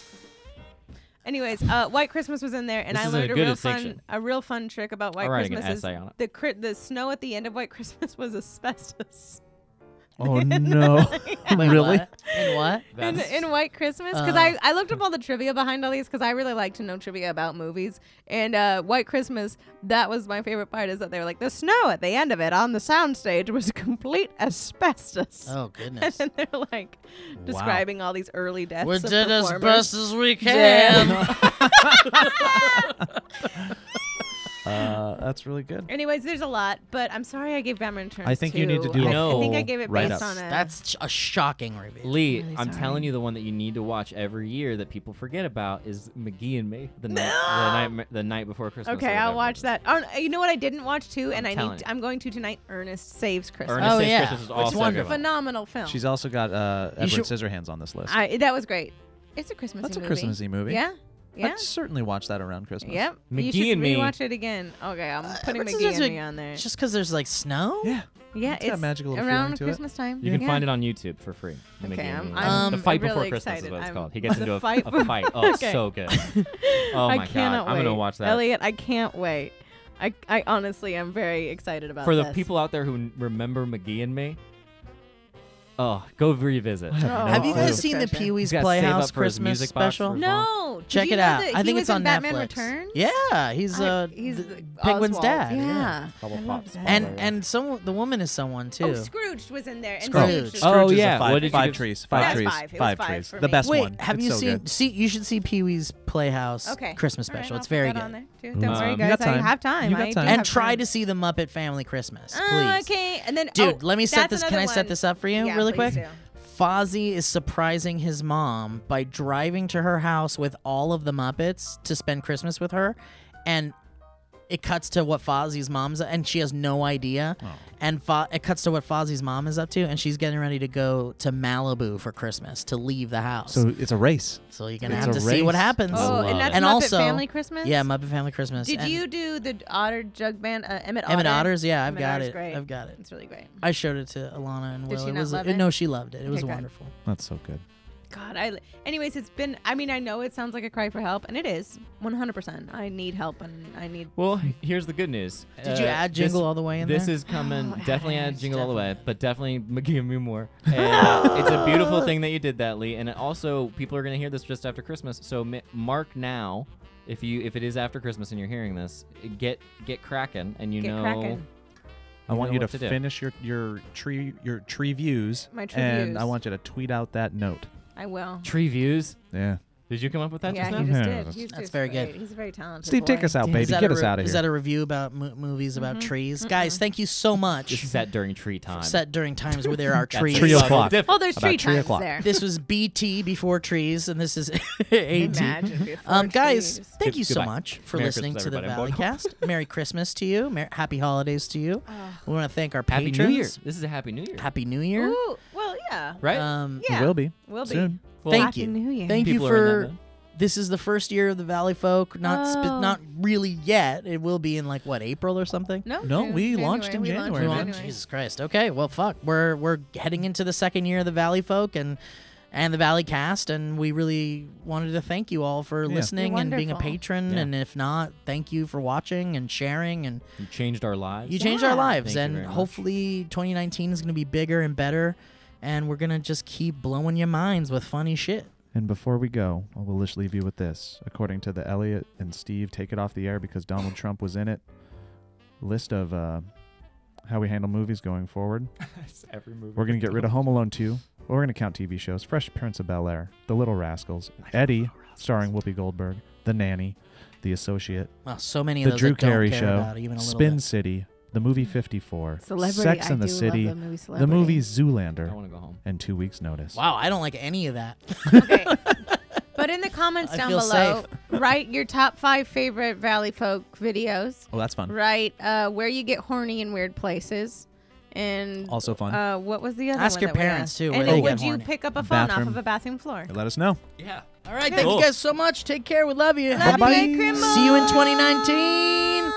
Anyways, White Christmas was in there, and This I is a learned good distinction. a real fun trick about White I'm writing Christmas an is essay on the snow at the end of White Christmas was asbestos. Oh no! Wait, Really? What? In what? In White Christmas, because I looked up all the trivia behind all these because I really like to know trivia about movies. And White Christmas, that was my favorite part, is that they were like, the snow at the end of it on the soundstage was complete asbestos. Oh goodness. And then they're like describing all these early deaths. We of did as performers. best as we can. That's really good. Anyways, there's a lot, but I'm sorry I gave Batman Returns. I think you need to do a I think I full gave it write-up. based on it. That's a shocking review. Lee, Really I'm sorry. telling you, the one that you need to watch every year that people forget about is McGee and Me, the night before Christmas. Okay, or I'll whatever watch it is. that. Oh, you know what I didn't watch too, and telling you. I'm going to tonight. Ernest Saves Christmas. Ernest Oh, Saves yeah. Christmas is It's also wonderful. a good one. Phenomenal film. She's also got Edward should- Scissorhands on this list. That was great. It's a Christmas That's a movie. Christmassy movie. Yeah. Yeah. I'd certainly watch that around Christmas. Yep. You McGee should and Me. rewatch it again. Okay, I'm putting Edward McGee and Scissorhands- Me on there. Just because there's like snow? Yeah. Yeah, It's got a magical little around feeling to it. Christmas time. You can yeah. find it on YouTube for free. Okay, McGee and Me. I'm The Fight Before really Christmas excited. is what it's I'm- called. He gets The into Fight a fight. Oh, it's Okay. so good. Oh I my cannot god, I'm wait. gonna watch that. Elliot, I can't wait. I honestly am very excited about For the this. people out there who remember McGee and Me, oh, go revisit. Have you Oh, guys oh. seen the Discussion. Pee-wee's He's gotta save Playhouse up for his Christmas music box special? for- No, did Check you it know out. that I he think was it's on in Batman Netflix. Returns? Yeah, he's he's Penguin's Oswald. dad. Yeah. Bubble I love Pops. that. And the woman is someone too. Oh, Scrooge was in there. And Scrooge. Scrooge. Oh, Scrooge is a yeah. five, What did you five give- trees. That's Five trees. five. It was Five five trees. for The me. best Wait, one. have It's you so seen? good. See, you should see Pee-wee's Playhouse Okay. Christmas All right, special. I'll It's put very that good. on there, too. Don't worry, You guys. got time. I have time. You got I do time. And have try time. to see the Muppet Family Christmas, please. Okay, and then Dude, let me set that's this. Can I another set one. this up for you Yeah, really please quick? do. Fozzie is surprising his mom by driving to her house with all of the Muppets to spend Christmas with her, and it cuts to what Fozzie's mom's and she has no idea. Oh. And it cuts to what Fozzie's mom is up to, and she's getting ready to go to Malibu for Christmas to leave the house. So it's a race. So you're gonna it's have a to see what race. happens. Oh, love and that's And Muppet also- Family Christmas? Yeah, Muppet Family Christmas. Did And you do the Otter Jug Band? Emmett Otter? Emmett Otters? Yeah, I've Emmett got Otter's it. Great. I've got it. It's really great. I showed it to Alana and Did Will. she It not was love it? no, she loved it. It was Okay, good. wonderful. That's so good. God, anyways, it's been, I mean, I know it sounds like a cry for help, and it is, 100%. I need help, and I need... Well, here's the good news. Did you add Jingle All the Way in This there? is coming. Oh, it Definitely has, add Jingle All the Way, but definitely McGee and Me more. And it's a beautiful thing that you did that, Lee. And it also, people are going to hear this just after Christmas. So mark now, if it is after Christmas and you're hearing this, get cracking, and you Get know. cracking. I want know you to what to do. finish your tree views. My tree and views. I want you to tweet out that note. I will. Tree views. Yeah. Did you come up with that Yeah, just he now? just Yeah, did. that's- He's That's just very great. good. He's a very talented Steve, take boy. us out, Is baby. that Get a us out of Is here. that a review about movies about trees? Guys, thank you so much. This is set during tree time. Set during times where there are That's trees. 3 a little o'clock. different. Oh, there's About tree 3 times o'clock. there. This was BT before trees, and this is AT. Imagine before Guys, trees. thank you so Goodbye. much for Merry listening Christmas, to the everybody. Valleycast. Merry Christmas to you. Happy holidays to you. We want to thank our Happy patrons. New Year. This is a Happy New Year. Happy New Year. Ooh, well, yeah. Right? Yeah. It will be. Will be. Soon. Well, Thank Happy you. New Year. Thank you People are in for. that, This is the first year of the Valleyfolk. Oh. Not really yet. It will be in like what, April or something. No, June- we launched in We January, Come man. on, Jesus Christ. Okay, well, fuck. We're heading into the second year of the Valleyfolk and the Valleycast, and we really wanted to thank you all for Yeah. listening You're and being a wonderful. patron. Yeah. And if not, thank you for watching and sharing. And You changed our lives. you changed our Yeah. lives. Thank you And very much. hopefully 2019 is going to be bigger and better. And we're going to just keep blowing your minds with funny shit. And before we go, I will just leave you with this. According to the Elliot and Steve Take It Off the Air because Donald Trump was in it, list of how we handle movies going forward. Every movie. We're going to get rid of Home Alone 2. We're going to count TV shows. Fresh Prince of Bel-Air, The Little Rascals, Eddie, starring Whoopi Goldberg, The Nanny, The Associate, Oh, so many of The those Drew I don't Carey care Show, about even a little Spin bit. City, the movie 54, Celebrity, Sex I and the do love City, the movie the Celebrity. movie I Zoolander, want to go home. and 2 Weeks Notice. Wow, I don't like any of that. Okay. But in the comments I down feel below, safe. write your top 5 favorite Valleyfolk videos. Oh, that's fun. Write where you get horny in weird places. And Also fun. what was the other Ask one your that we parents, asked? too, where And they then get would you horny. pick up a phone off Bathroom. of a bathroom floor? Let us know. Yeah. All right, Okay. thank Cool. you guys so much. Take care. We love you. Love you, Bye. Criminal. See you in 2019.